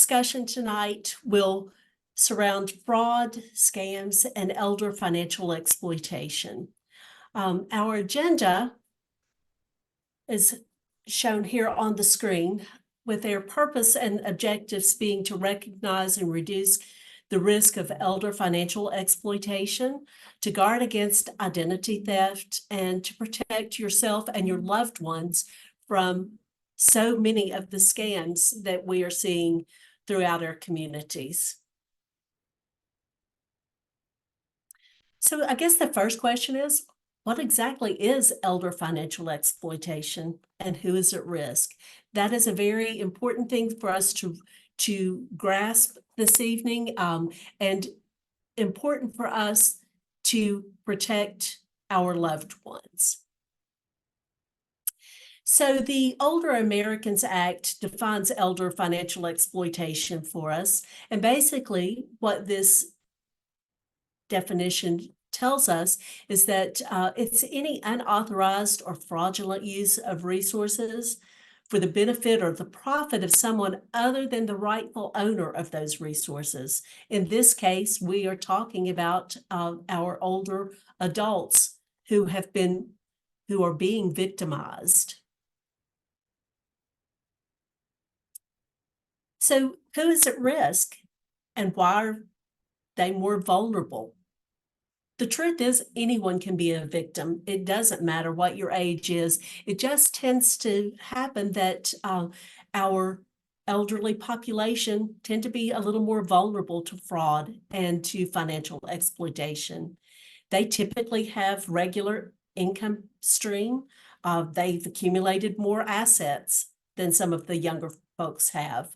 discussion tonight will surround fraud, scams, and elder financial exploitation. Our agenda is shown here on the screen, with their purpose and objectives being to recognize and reduce the risk of elder financial exploitation, to guard against identity theft, and to protect yourself and your loved ones from so many of the scams that we are seeing throughout our communities. So I guess the first question is, what exactly is elder financial exploitation and who is at risk? That is a very important thing for us to grasp this evening, and important for us to protect our loved ones. So the Older Americans Act defines elder financial exploitation for us. And basically what this definition tells us is that it's any unauthorized or fraudulent use of resources for the benefit or the profit of someone other than the rightful owner of those resources. In this case, we are talking about our older adults who are being victimized. So who is at risk and why are they more vulnerable? The truth is, anyone can be a victim. It doesn't matter what your age is. It just tends to happen that our elderly population tend to be a little more vulnerable to fraud and to financial exploitation. They typically have regular income stream. They've accumulated more assets than some of the younger folks have.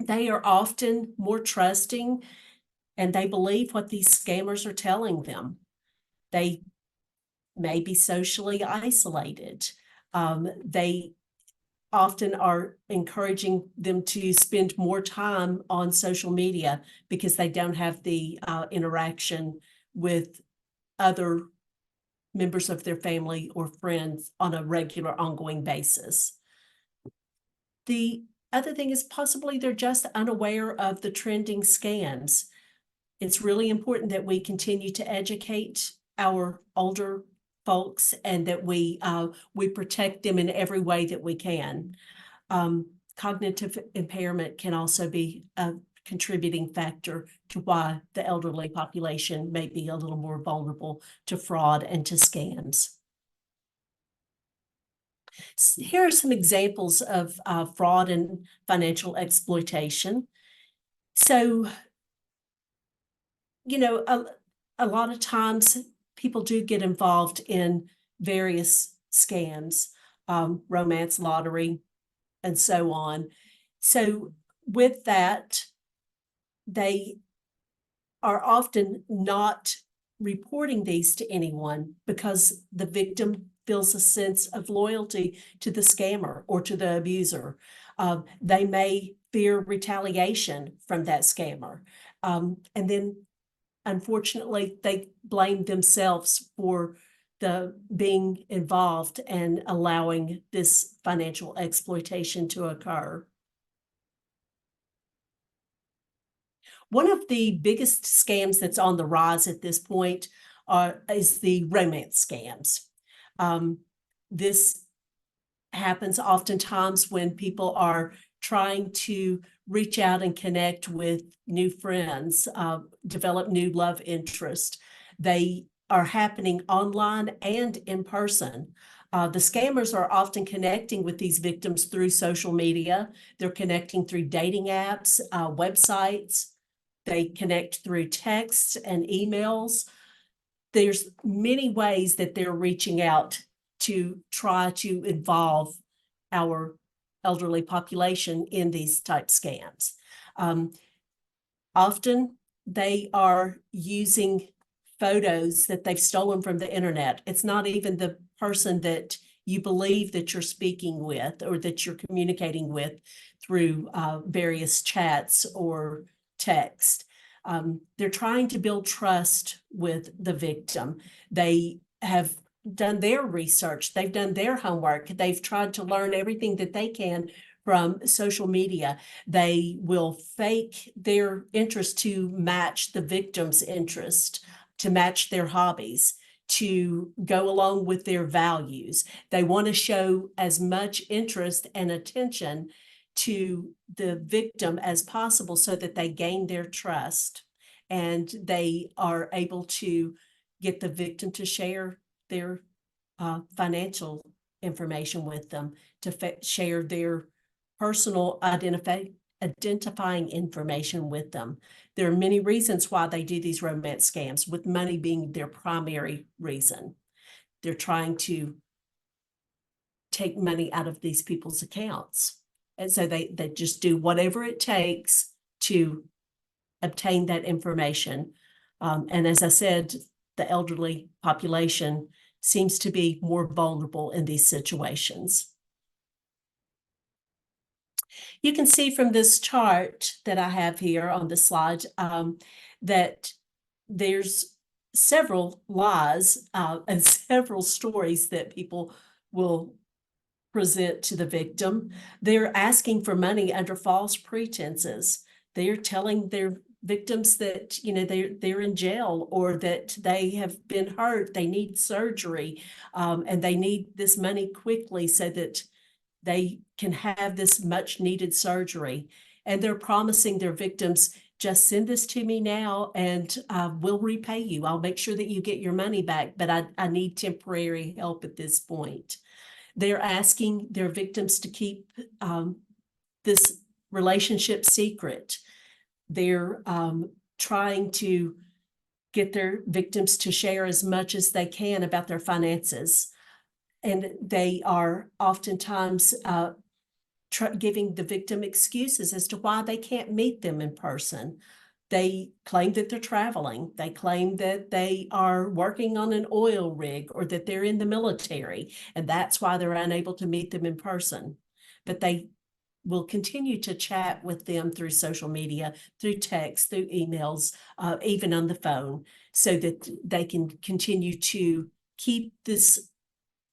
They are often more trusting, and they believe what these scammers are telling them. They may be socially isolated. They often are encouraging them to spend more time on social media because they don't have the interaction with other members of their family or friends on a regular, ongoing basis. The other thing is possibly they're just unaware of the trending scams. It's really important that we continue to educate our older folks and that we protect them in every way that we can. Cognitive impairment can also be a contributing factor to why the elderly population may be a little more vulnerable to fraud and to scams. Here are some examples of fraud and financial exploitation. So, you know, a lot of times people do get involved in various scams, romance lottery, and so on. So with that, they are often not reporting these to anyone because the victim feels a sense of loyalty to the scammer or to the abuser. They may fear retaliation from that scammer. And then unfortunately, they blame themselves for the being involved and allowing this financial exploitation to occur. One of the biggest scams that's on the rise at this point is the romance scams. This happens oftentimes when people are trying to reach out and connect with new friends, develop new love interest. They are happening online and in person. The scammers are often connecting with these victims through social media. They're connecting through dating apps, websites. They connect through texts and emails. There's many ways that they're reaching out to try to involve our elderly population in these type scams. Often they are using photos that they've stolen from the internet. It's not even the person that you believe that you're speaking with or that you're communicating with through various chats or text. They're trying to build trust with the victim. They have done their research. They've done their homework. They've tried to learn everything that they can from social media. They will fake their interest to match the victim's interest, to match their hobbies, to go along with their values. They want to show as much interest and attention to the victim as possible so that they gain their trust and they are able to get the victim to share their financial information with them, to share their personal identifying information with them. There are many reasons why they do these romance scams, with money being their primary reason. They're trying to take money out of these people's accounts. And so they just do whatever it takes to obtain that information. And as I said, the elderly population seems to be more vulnerable in these situations. You can see from this chart that I have here on the slide that there's several lies and several stories that people will present to the victim. They're asking for money under false pretenses. They're telling their victims that, you know, they're in jail or that they have been hurt, they need surgery, and they need this money quickly so that they can have this much needed surgery. And they're promising their victims, just send this to me now and we'll repay you. I'll make sure that you get your money back, but I need temporary help at this point. They're asking their victims to keep this relationship secret. They're trying to get their victims to share as much as they can about their finances. And they are oftentimes giving the victim excuses as to why they can't meet them in person. They claim that they're traveling. They claim that they are working on an oil rig or that they're in the military, and that's why they're unable to meet them in person. But they will continue to chat with them through social media, through text, through emails, even on the phone, so that they can continue to keep this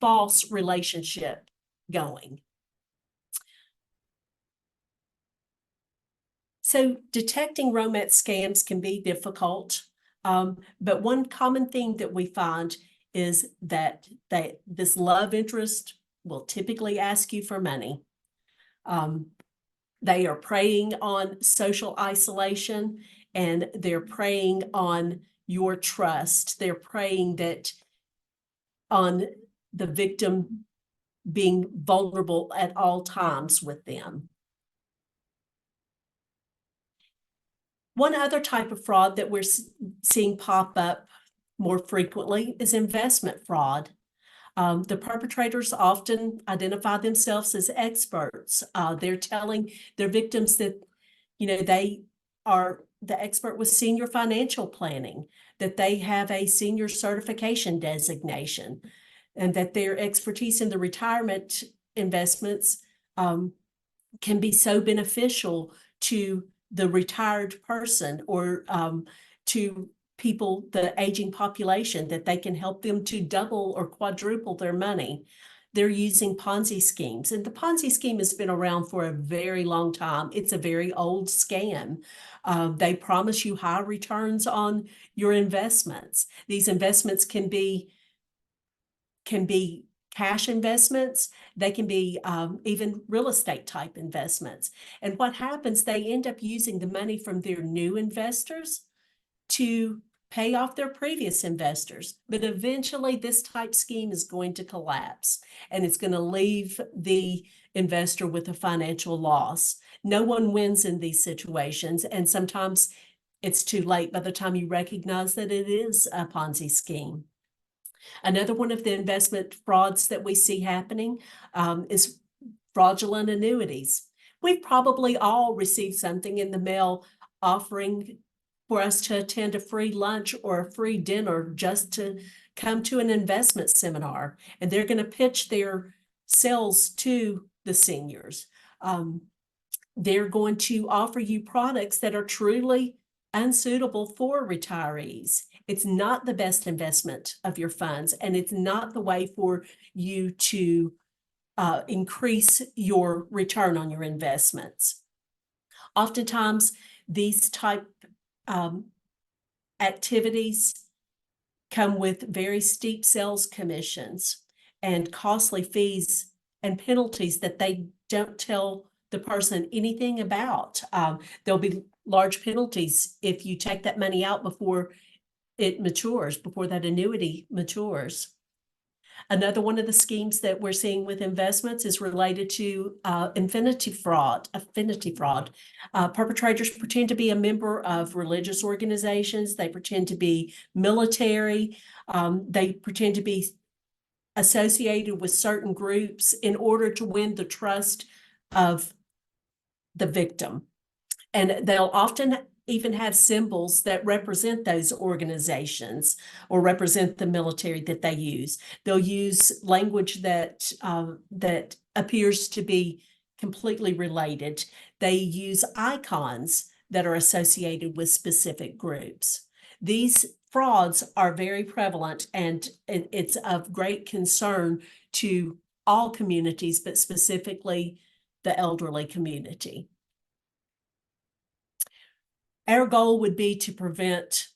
false relationship going. So detecting romance scams can be difficult, but one common thing that we find is that this love interest will typically ask you for money. They are preying on social isolation and they're preying on your trust. They're preying on the victim being vulnerable at all times with them. One other type of fraud that we're seeing pop up more frequently is investment fraud. The perpetrators often identify themselves as experts. They're telling their victims that, you know, they are the expert with senior financial planning, that they have a senior certification designation, and that their expertise in the retirement investments can be so beneficial to the retired person or to people, the aging population, that they can help them to double or quadruple their money. They're using Ponzi schemes, and the Ponzi scheme has been around for a very long time. It's a very old scam. They promise you high returns on your investments. These investments can be cash investments. They can be even real estate type investments. And what happens, they end up using the money from their new investors to pay off their previous investors. But eventually this type scheme is going to collapse and it's going to leave the investor with a financial loss. No one wins in these situations. And sometimes it's too late by the time you recognize that it is a Ponzi scheme. Another one of the investment frauds that we see happening is fraudulent annuities. We've probably all received something in the mail offering for us to attend a free lunch or a free dinner just to come to an investment seminar, and they're going to pitch their sales to the seniors. They're going to offer you products that are truly unsuitable for retirees. It's not the best investment of your funds, and it's not the way for you to increase your return on your investments. Oftentimes, these type activities come with very steep sales commissions and costly fees and penalties that they don't tell the person anything about. There'll be large penalties if you take that money out before it matures, before that annuity matures. Another one of the schemes that we're seeing with investments is related to affinity fraud. Perpetrators pretend to be a member of religious organizations. They pretend to be military. They pretend to be associated with certain groups in order to win the trust of the victim. And they'll often even have symbols that represent those organizations or represent the military that they use. They'll use language that that appears to be completely related. They use icons that are associated with specific groups. These frauds are very prevalent, and it's of great concern to all communities, but specifically the elderly community. Our goal would be to prevent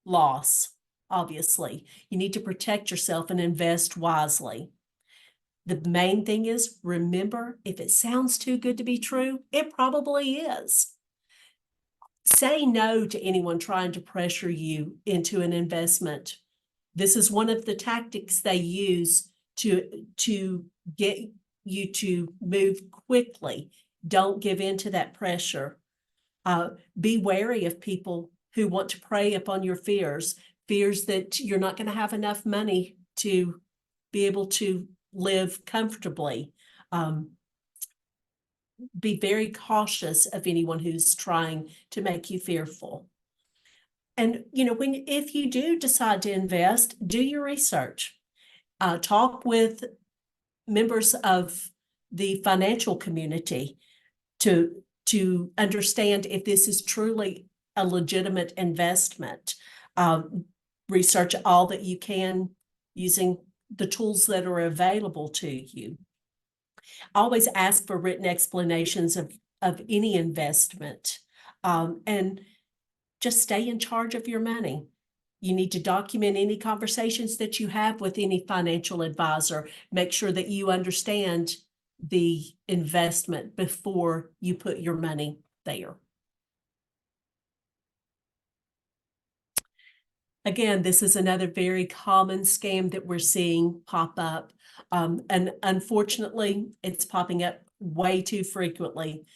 loss, obviously. You need to protect yourself and invest wisely. The main thing is, remember, if it sounds too good to be true, it probably is. Say no to anyone trying to pressure you into an investment. This is one of the tactics they use to get you to move quickly. Don't give in to that pressure. Be wary of people who want to prey upon your fears that you're not going to have enough money to be able to live comfortably. Be very cautious of anyone who's trying to make you fearful. And, if you do decide to invest, do your research. Talk with members of the financial community to understand if this is truly a legitimate investment. Research all that you can using the tools that are available to you. Always ask for written explanations of any investment, and just stay in charge of your money. You need to document any conversations that you have with any financial advisor. Make sure that you understand the investment before you put your money there. Again, this is another very common scam that we're seeing pop up. And unfortunately, it's popping up way too frequently.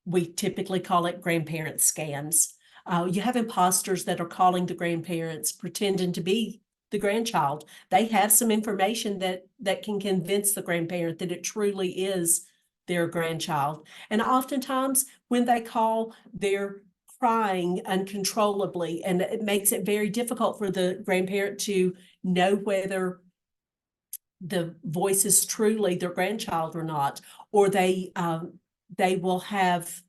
We typically call it grandparent scams. You have imposters that are calling the grandparents, pretending to be the grandchild. They have some information that can convince the grandparent that it truly is their grandchild. And oftentimes when they call, they're crying uncontrollably, and it makes it very difficult for the grandparent to know whether the voice is truly their grandchild or not, or they will have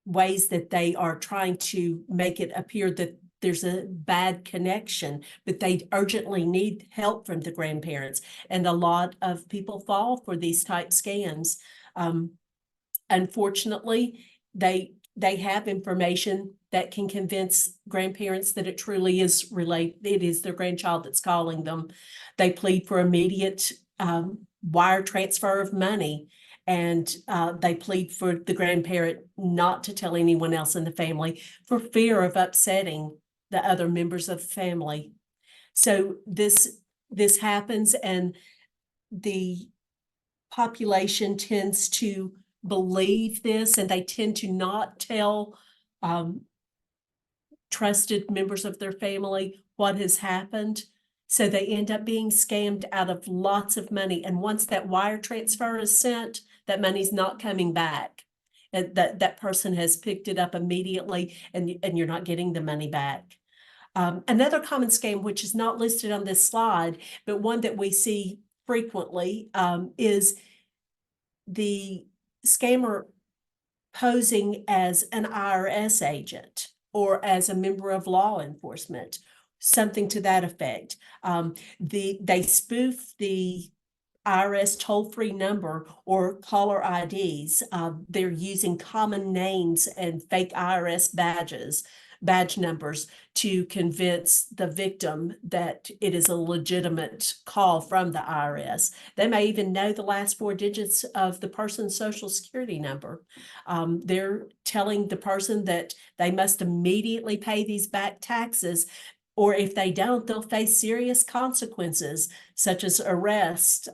ways that they are trying to make it appear that there's a bad connection, but they urgently need help from the grandparents. And a lot of people fall for these type scams. Unfortunately, they have information that can convince grandparents that it truly is it is their grandchild that's calling them. They plead for immediate wire transfer of money, and they plead for the grandparent not to tell anyone else in the family for fear of upsetting the other members of the family. So this happens, and the population tends to believe this, and they tend to not tell trusted members of their family what has happened. So they end up being scammed out of lots of money. And once that wire transfer is sent, that money's not coming back. And that person has picked it up immediately, and you're not getting the money back. Another common scam, which is not listed on this slide, but one that we see frequently, is the scammer posing as an IRS agent or as a member of law enforcement, something to that effect. They spoof the IRS toll-free number or caller IDs. They're using common names and fake IRS badge numbers to convince the victim that it is a legitimate call from the IRS. They may even know the last four digits of the person's social security number. They're telling the person that they must immediately pay these back taxes, or if they don't, they'll face serious consequences, such as arrest.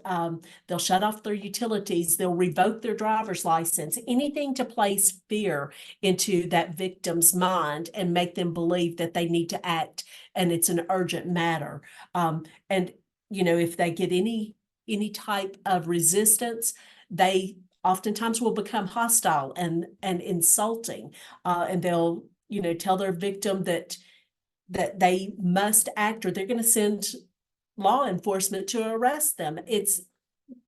They'll shut off their utilities. They'll revoke their driver's license, anything to place fear into that victim's mind and make them believe that they need to act and it's an urgent matter. And, if they get any type of resistance, they oftentimes will become hostile and insulting. And they'll, tell their victim that they must act or they're going to send law enforcement to arrest them.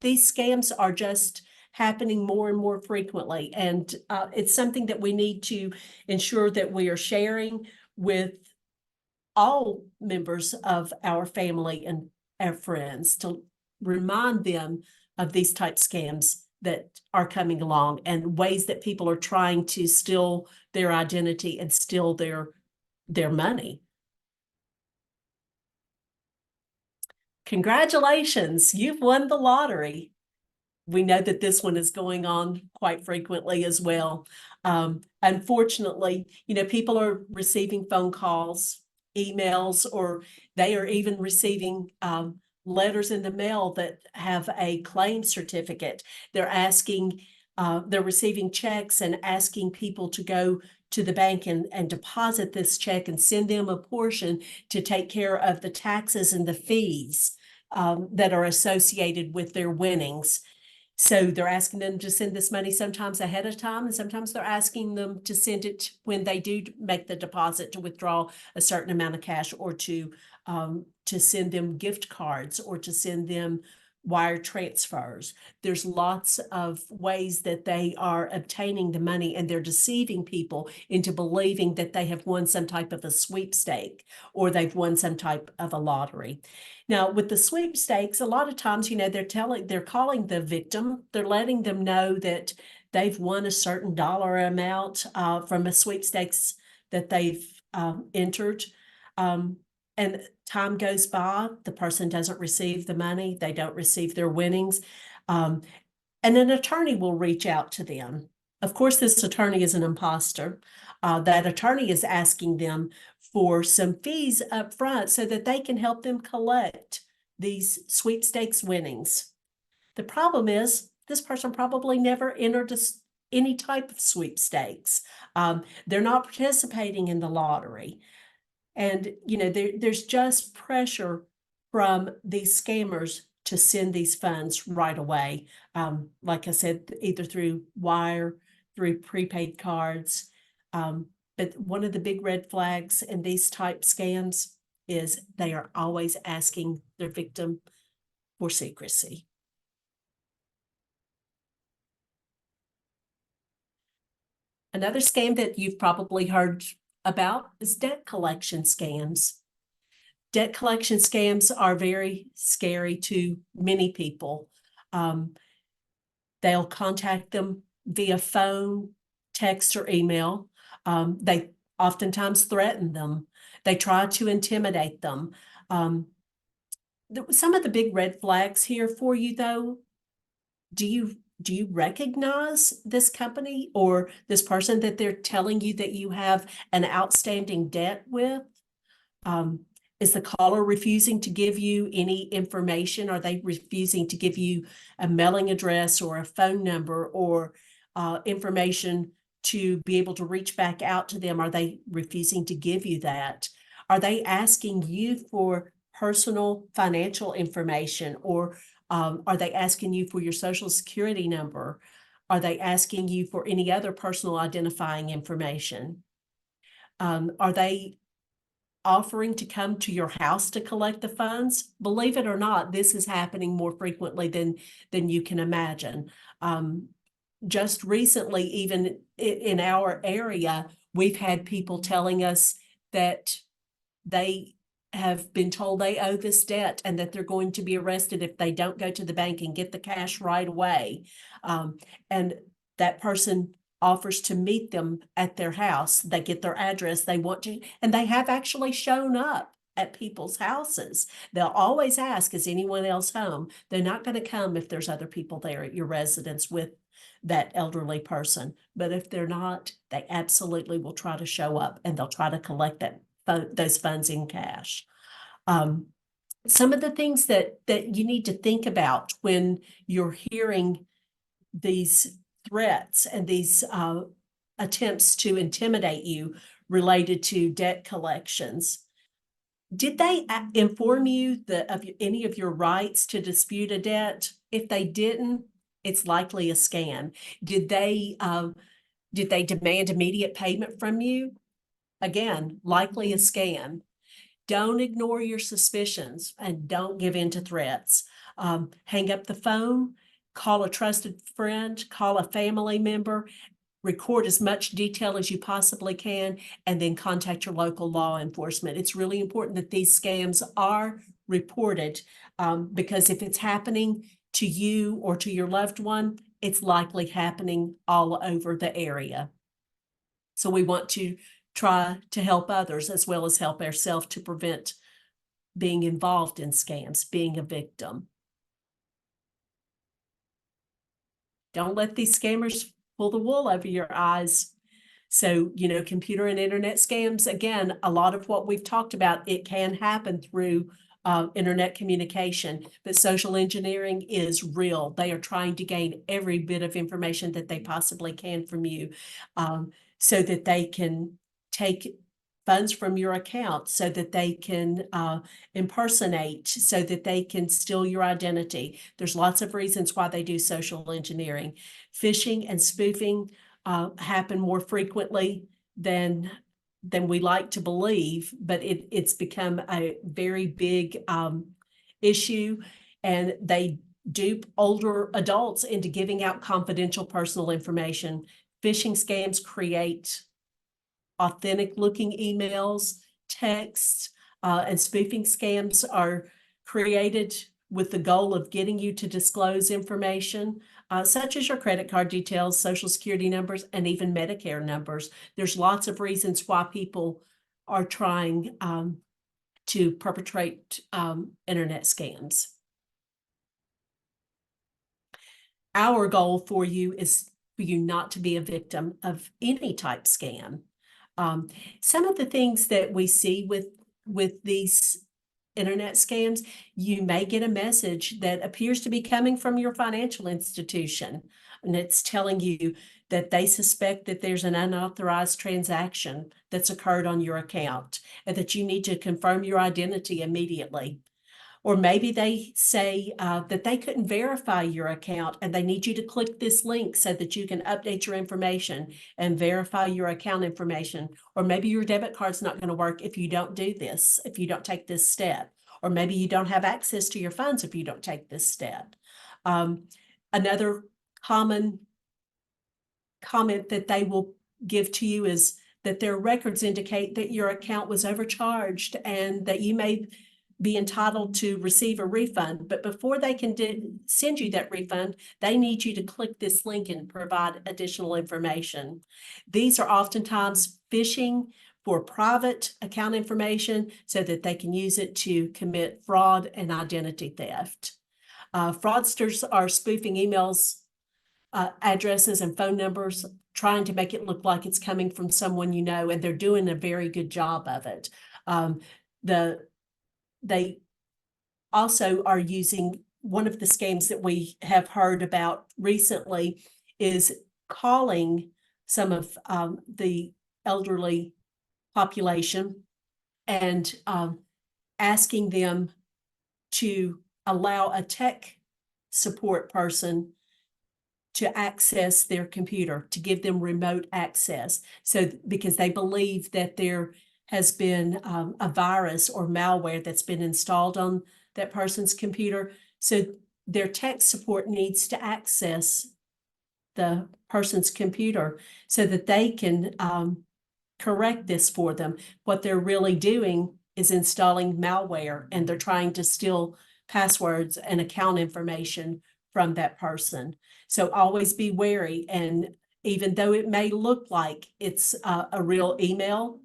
These scams are just happening more and more frequently. And it's something that we need to ensure that we are sharing with all members of our family and our friends to remind them of these type scams that are coming along and ways that people are trying to steal their identity and steal their money. Congratulations, you've won the lottery. We know that this one is going on quite frequently as well. Unfortunately, people are receiving phone calls, emails, or they are even receiving letters in the mail that have a claim certificate. They're receiving checks and asking people to go to the bank and deposit this check and send them a portion to take care of the taxes and the fees that are associated with their winnings. So they're asking them to send this money sometimes ahead of time, and sometimes they're asking them to send it when they do make the deposit to withdraw a certain amount of cash, or to send them gift cards, or to send them wire transfers. There's lots of ways that they are obtaining the money, and they're deceiving people into believing that they have won some type of a sweepstake or they've won some type of a lottery. Now, with the sweepstakes, a lot of times, they're calling the victim, they're letting them know that they've won a certain dollar amount from a sweepstakes that they've entered. And time goes by, the person doesn't receive the money, they don't receive their winnings, and an attorney will reach out to them. Of course, this attorney is an imposter. That attorney is asking them for some fees up front so that they can help them collect these sweepstakes winnings. The problem is this person probably never entered any type of sweepstakes. They're not participating in the lottery. And, there's just pressure from these scammers to send these funds right away. Like I said, either through wire, through prepaid cards. But one of the big red flags in these type scams is they are always asking their victim for secrecy. Another scam that you've probably heard about is debt collection scams. Debt collection scams are very scary to many people. They'll contact them via phone, text, or email. They oftentimes threaten them. They try to intimidate them. Some of the big red flags here for you, though, do you recognize this company or this person that they're telling you that you have an outstanding debt with? Is the caller refusing to give you any information? Are they refusing to give you a mailing address or a phone number or information to be able to reach back out to them? Are they refusing to give you that? Are they asking you for personal financial information, or are they asking you for your social security number? Are they asking you for any other personal identifying information? Are they offering to come to your house to collect the funds? Believe it or not, this is happening more frequently than you can imagine. Just recently, even in our area, we've had people telling us that they have been told they owe this debt and that they're going to be arrested if they don't go to the bank and get the cash right away. And that person offers to meet them at their house. They get their address, they want to, and they have actually shown up at people's houses. They'll always ask, is anyone else home? They're not going to come if there's other people there at your residence with that elderly person. But if they're not, they absolutely will try to show up and they'll try to collect those funds in cash. Some of the things that you need to think about when you're hearing these threats and these attempts to intimidate you related to debt collections. Did they inform you of any of your rights to dispute a debt? If they didn't, it's likely a scam. Did they demand immediate payment from you? Again, likely a scam. Don't ignore your suspicions and don't give in to threats. Hang up the phone, call a trusted friend, call a family member, record as much detail as you possibly can, and then contact your local law enforcement. It's really important that these scams are reported because if it's happening to you or to your loved one, it's likely happening all over the area. So we want to try to help others as well as help ourselves to prevent being involved in scams, being a victim. Don't let these scammers pull the wool over your eyes. So, computer and internet scams, again, a lot of what we've talked about, it can happen through internet communication, but social engineering is real. They are trying to gain every bit of information that they possibly can from you so that they can take funds from your account, so that they can impersonate, so that they can steal your identity. There's lots of reasons why they do social engineering. Phishing and spoofing happen more frequently than we like to believe, but it's become a very big issue, and they dupe older adults into giving out confidential personal information. Phishing scams create authentic looking emails, texts, and spoofing scams are created with the goal of getting you to disclose information, such as your credit card details, social security numbers, and even Medicare numbers. There's lots of reasons why people are trying to perpetrate internet scams. Our goal for you is for you not to be a victim of any type scam. Some of the things that we see with these internet scams, you may get a message that appears to be coming from your financial institution, and it's telling you that they suspect that there's an unauthorized transaction that's occurred on your account and that you need to confirm your identity immediately. Or maybe they say that they couldn't verify your account and they need you to click this link so that you can update your information and verify your account information. Or maybe your debit card's not going to work if you don't do this, if you don't take this step. Or maybe you don't have access to your funds if you don't take this step. Another common comment that they will give to you is that their records indicate that your account was overcharged and that you may be entitled to receive a refund. But before they can send you that refund, they need you to click this link and provide additional information. These are oftentimes phishing for private account information so that they can use it to commit fraud and identity theft. Fraudsters are spoofing emails, addresses, and phone numbers, trying to make it look like it's coming from someone you know, and they're doing a very good job of it. They also are using one of the scams that we have heard about recently is calling some of the elderly population and asking them to allow a tech support person to access their computer, to give them remote access. So because they believe that there has been a virus or malware that's been installed on that person's computer. So their tech support needs to access the person's computer so that they can correct this for them. What they're really doing is installing malware and they're trying to steal passwords and account information from that person. So always be wary. And even though it may look like it's a real email,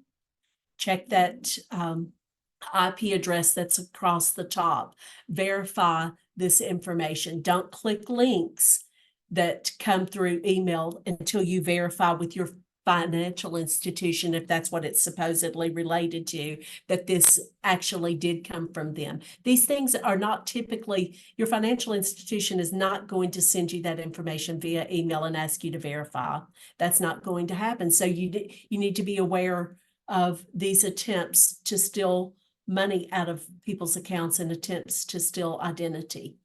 check that IP address that's across the top. Verify this information. Don't click links that come through email until you verify with your financial institution, if that's what it's supposedly related to, that this actually did come from them. These things are not typically, your financial institution is not going to send you that information via email and ask you to verify. That's not going to happen. So you need to be aware of these attempts to steal money out of people's accounts and attempts to steal identity.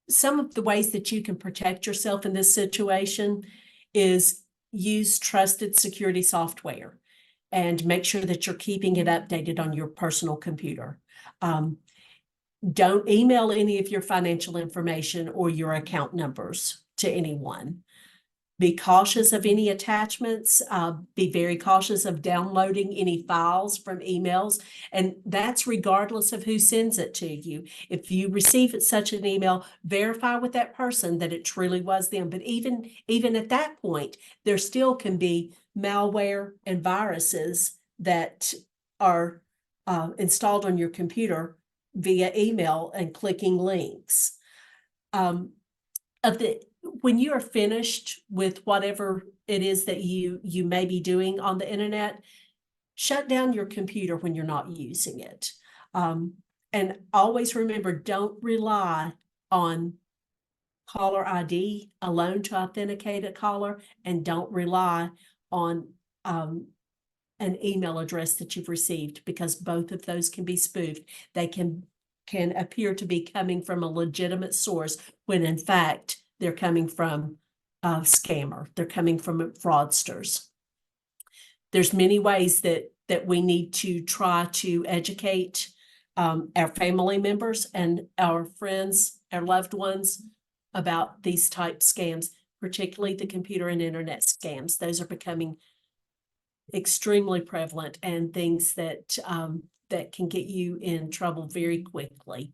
Some of the ways that you can protect yourself in this situation is use trusted security software and make sure that you're keeping it updated on your personal computer. Don't email any of your financial information or your account numbers to anyone. Be cautious of any attachments. Be very cautious of downloading any files from emails. And that's regardless of who sends it to you. If you receive such an email, verify with that person that it truly was them. But even at that point, there still can be malware and viruses that are installed on your computer via email and clicking links. When you are finished with whatever it is that you may be doing on the internet, shut down your computer when you're not using it. And always remember, don't rely on caller ID alone to authenticate a caller, and don't rely on an email address that you've received, because both of those can be spoofed. They can appear to be coming from a legitimate source when in fact they're coming from a scammer. They're coming from fraudsters. There's many ways that we need to try to educate our family members and our friends, our loved ones, about these type scams, particularly the computer and internet scams. Those are becoming extremely prevalent and things that that can get you in trouble very quickly.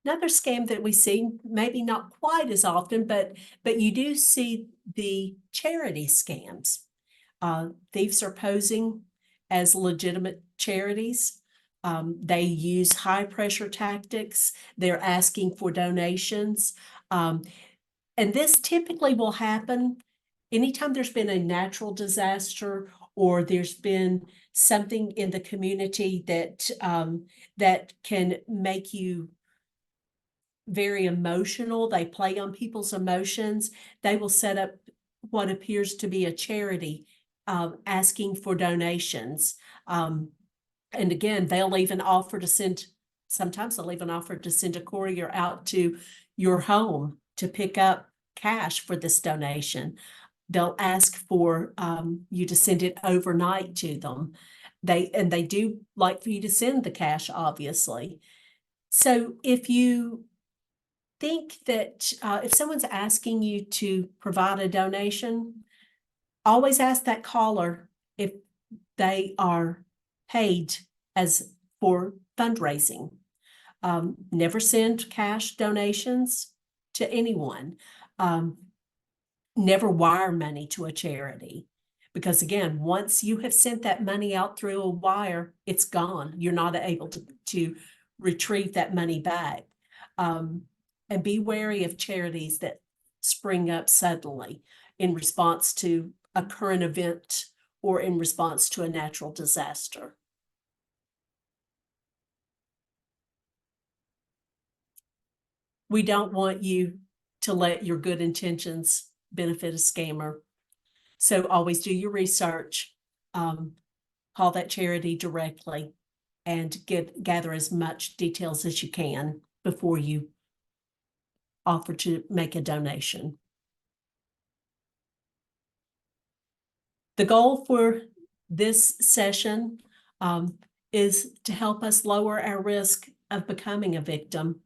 Another scam that we see, maybe not quite as often, but you do see the charity scams. Thieves are posing as legitimate charities. They use high pressure tactics. They're asking for donations. And this typically will happen anytime there's been a natural disaster or there's been something in the community that that can make you very emotional. They play on people's emotions. They will set up what appears to be a charity, asking for donations. And again, they'll even offer to send, sometimes they'll even offer to send a courier out to your home to pick up cash for this donation. They'll ask for you to send it overnight to them. They do like for you to send the cash, obviously. So if you think that if someone's asking you to provide a donation, always ask that caller if they are paid as for fundraising. Never send cash donations to anyone. Never wire money to a charity, because again, once you have sent that money out through a wire, it's gone. You're not able to retrieve that money back. And be wary of charities that spring up suddenly in response to a current event or in response to a natural disaster. We don't want you to let your good intentions benefit a scammer. So always do your research, call that charity directly, and gather as much details as you can before you offer to make a donation. The goal for this session is to help us lower our risk of becoming a victim.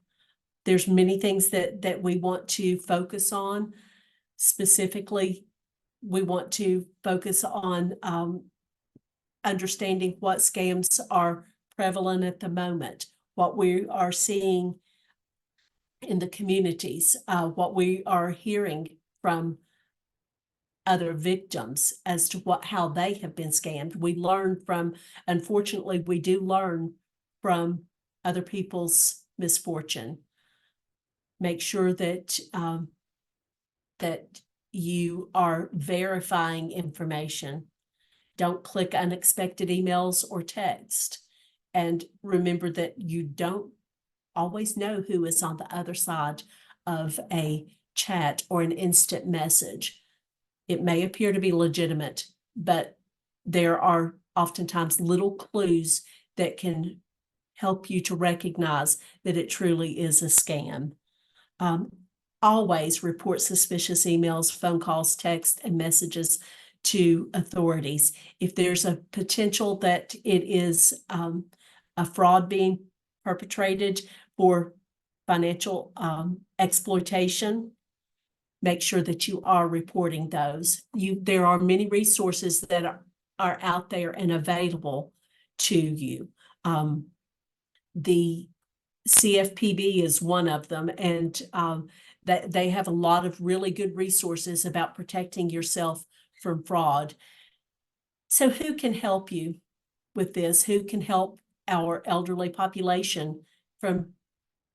There's many things that we want to focus on, specifically we want to focus on understanding what scams are prevalent at the moment, what we are seeing in the communities, what we are hearing from other victims as to how they have been scammed. We learn from, unfortunately, we do learn from other people's misfortune. Make sure that that you are verifying information. Don't click unexpected emails or text. And remember that you don't always know who is on the other side of a chat or an instant message. It may appear to be legitimate, but there are oftentimes little clues that can help you to recognize that it truly is a scam. Always report suspicious emails, phone calls, texts, and messages to authorities. If there's a potential that it is a fraud being perpetrated for financial exploitation, make sure that you are reporting those. There are many resources that are out there and available to you. The CFPB is one of them, and that they have a lot of really good resources about protecting yourself from fraud. So who can help you with this? Who can help our elderly population from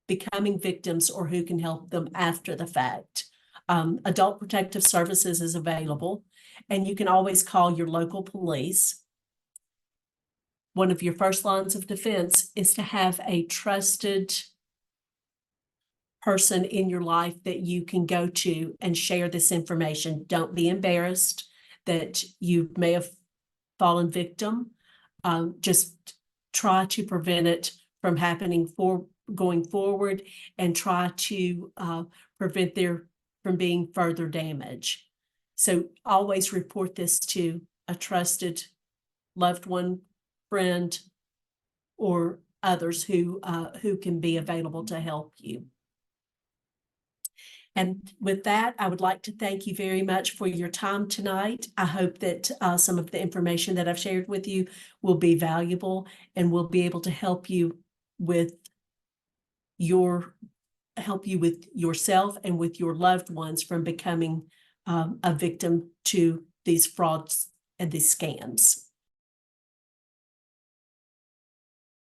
becoming victims, or who can help them after the fact? Adult Protective Services is available, and you can always call your local police. One of your first lines of defense is to have a trusted person in your life that you can go to and share this information. Don't be embarrassed that you may have fallen victim. Just try to prevent it from happening going forward, and try to prevent there from being further damage. So always report this to a trusted loved one, friend, or others who can be available to help you. And with that, I would like to thank you very much for your time tonight. I hope that some of the information that I've shared with you will be valuable and will be able to help you with yourself and with your loved ones from becoming a victim to these frauds and these scams.